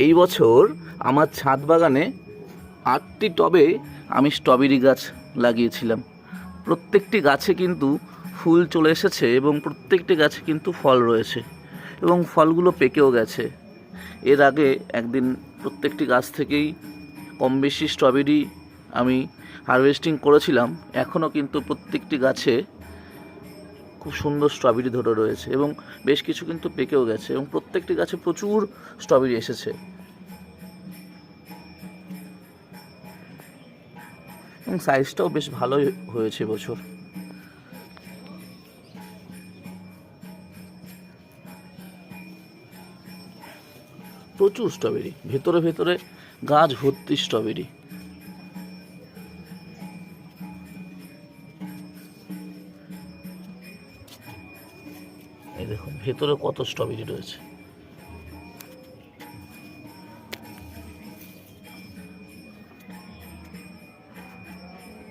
এই বছর আমার ছাদ বাগানে 8টি টবে আমি স্ট্রবেরি গাছ লাগিয়েছিলাম। প্রত্যেকটি গাছে কিন্তু ফুল চলে এসেছে এবং প্রত্যেকটি গাছে কিন্তু ফল রয়েছে এবং ফলগুলো পেকেও গেছে। এর আগে একদিন প্রত্যেকটি গাছ থেকেই কম বেশি স্ট্রবেরি আমি হারভেস্টিং করেছিলাম। এখনও কিন্তু প্রত্যেকটি গাছে খুব সুন্দর স্ট্রবেরি ধরে রয়েছে এবং বেশ কিছু কিন্তু পেকেও গেছে এবং প্রত্যেকটি গাছে প্রচুর স্ট্রবেরি এসেছে এবং সাইজটাও বেশ ভালোই হয়েছে বছর। প্রচুর স্ট্রবেরি, ভেতরে ভেতরে গাছ ভর্তি স্ট্রবেরি। এই দেখুন ভেতরে কত স্ট্রবেরি রয়েছে।